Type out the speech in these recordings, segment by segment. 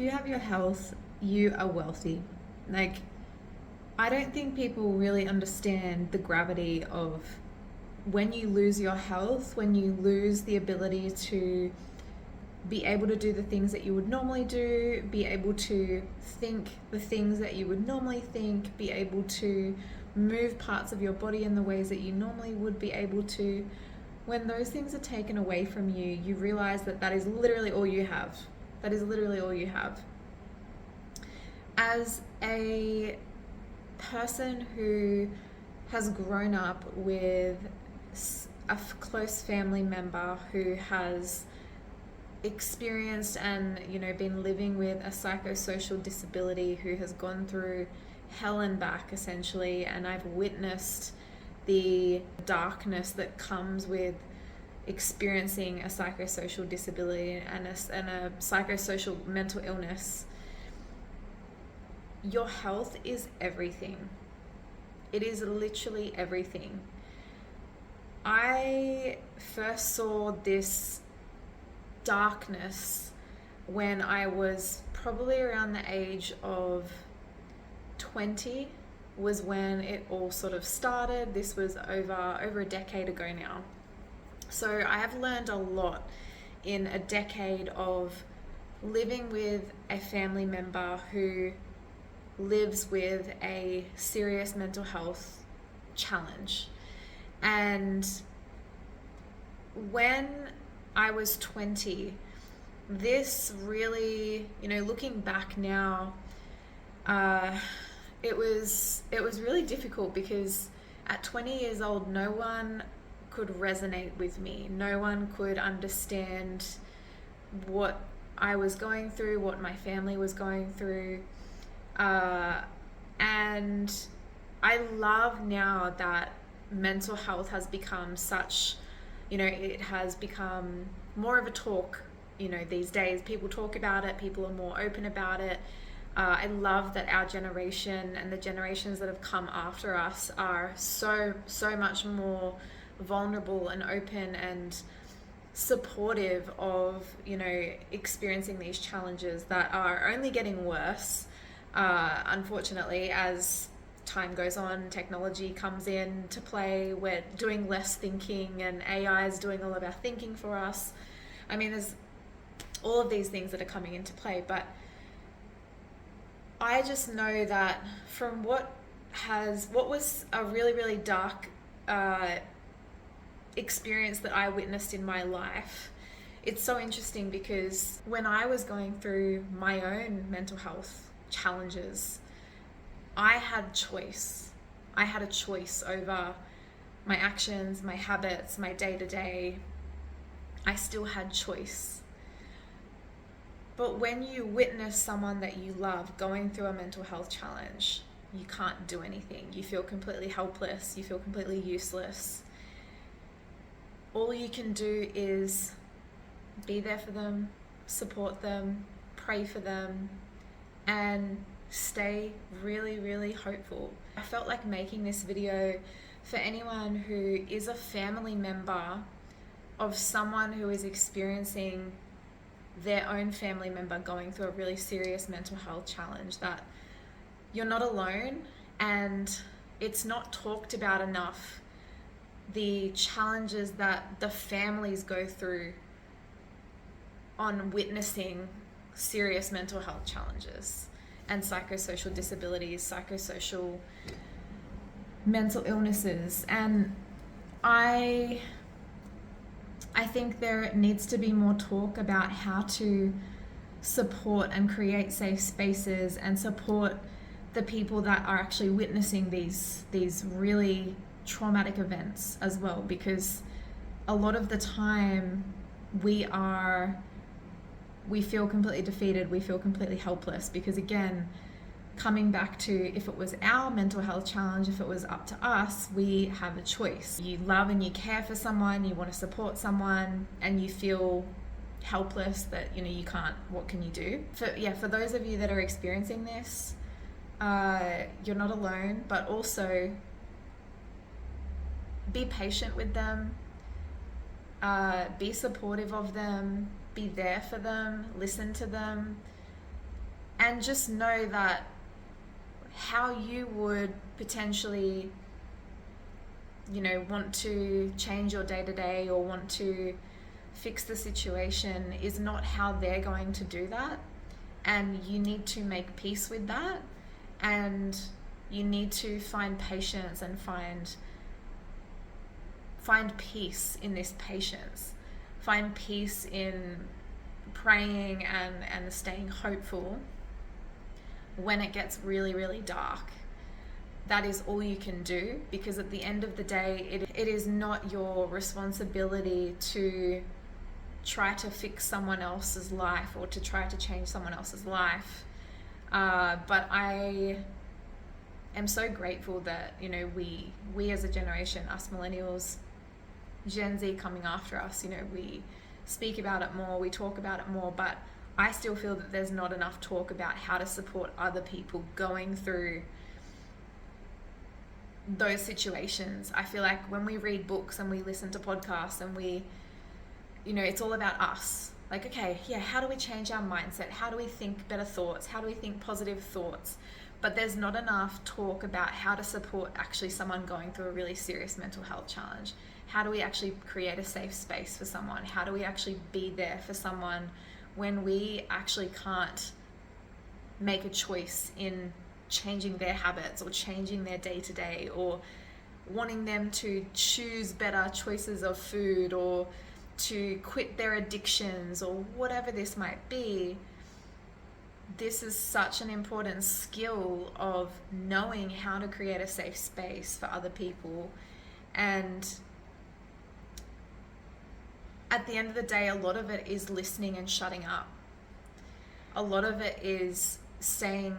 you have your health, you are wealthy. Like, I don't think people really understand the gravity of when you lose your health, when you lose the ability to be able to do the things that you would normally do, be able to think the things that you would normally think, be able to move parts of your body in the ways that you normally would be able to. When those things are taken away from you, you realize that that is literally all you have. That is literally all you have. As a person who has grown up with a close family member who has experienced and been living with a psychosocial disability, who has gone through hell and back essentially, and I've witnessed the darkness that comes with experiencing a psychosocial disability and a psychosocial mental illness. Your health is everything. It is literally everything. I first saw this darkness when I was probably around the age of 20 was when it all sort of started. This was over a decade ago now. So I have learned a lot in a decade of living with a family member who lives with a serious mental health challenge. And when I was 20, this really, looking back now, it was really difficult because at 20 years old, no one could resonate with me. No one could understand what I was going through, what my family was going through. And I love now that mental health has become such, it has become more of a talk, these days. People talk about it, people are more open about it. I love that our generation and the generations that have come after us are so much more vulnerable and open and supportive of, experiencing these challenges that are only getting worse, unfortunately, as time goes on, technology comes in to play, we're doing less thinking and AI is doing all of our thinking for us. I mean, there's all of these things that are coming into play, but I just know that from what was a really, really dark experience that I witnessed in my life, it's so interesting because when I was going through my own mental health challenges, I had choice. I had a choice over my actions, my habits, my day-to-day. I still had choice. But when you witness someone that you love going through a mental health challenge, you can't do anything. You feel completely helpless. You feel completely useless. All you can do is be there for them, support them, pray for them, and stay really, really hopeful. I felt like making this video for anyone who is a family member of someone who is experiencing their own family member going through a really serious mental health challenge, that you're not alone, and it's not talked about enough, the challenges that the families go through on witnessing serious mental health challenges and psychosocial disabilities, psychosocial mental illnesses. And I think there needs to be more talk about how to support and create safe spaces and support the people that are actually witnessing these really traumatic events as well, because a lot of the time we feel completely defeated, we feel completely helpless, because again, coming back to, if it was our mental health challenge, if it was up to us, we have a choice. You love and you care for someone, you want to support someone, and you feel helpless that you can't. What can you do? For those of you that are experiencing this, you're not alone, but also be patient with them, be supportive of them, be there for them, listen to them, And just know that how you would potentially, want to change your day to day or want to fix the situation is not how they're going to do that. And you need to make peace with that. And you need to find patience and find peace in this patience. Find peace in praying and staying hopeful when it gets really, really dark. That is all you can do, because at the end of the day, it is not your responsibility to try to fix someone else's life or to try to change someone else's life. But I am so grateful that, we as a generation, us millennials, Gen Z coming after us, we speak about it more, we talk about it more, but I still feel that there's not enough talk about how to support other people going through those situations. I feel like when we read books and we listen to podcasts and we, it's all about us. Like, okay, yeah, how do we change our mindset? How do we think better thoughts? How do we think positive thoughts? But there's not enough talk about how to support actually someone going through a really serious mental health challenge. How do we actually create a safe space for someone? How do we actually be there for someone when we actually can't make a choice in changing their habits or changing their day-to-day or wanting them to choose better choices of food or to quit their addictions or whatever this might be? This is such an important skill of knowing how to create a safe space for other people. And at the end of the day, a lot of it is listening and shutting up. A lot of it is staying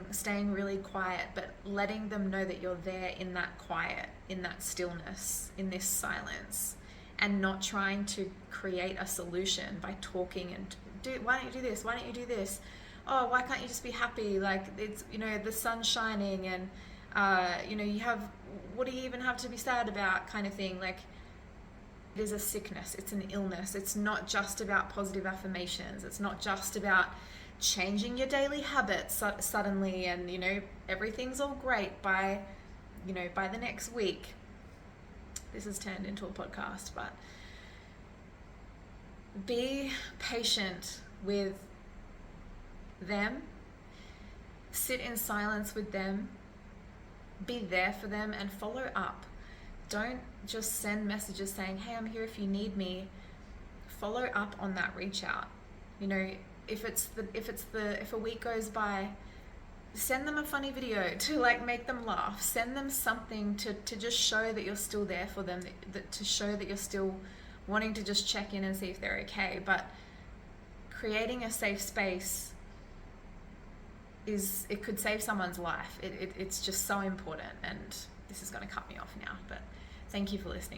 really quiet, but letting them know that you're there in that quiet, in that stillness, in this silence, and not trying to create a solution by talking and why don't you do this? Why don't you do this? Oh, why can't you just be happy? Like, it's, the sun's shining and, you have, what do you even have to be sad about, kind of thing. Like, it is a sickness. It's an illness. It's not just about positive affirmations. It's not just about changing your daily habits suddenly and, everything's all great by the next week. This has turned into a podcast, but be patient with them, sit in silence with them, be there for them, and follow up. Don't just send messages saying, hey, I'm here if you need me. Follow up on that reach out. If a week goes by, send them a funny video to make them laugh. Send them something to just show that you're still there for them, to show that you're still wanting to just check in and see if they're okay. But creating a safe space it could save someone's life. It's just so important. And this is going to cut me off now, but thank you for listening.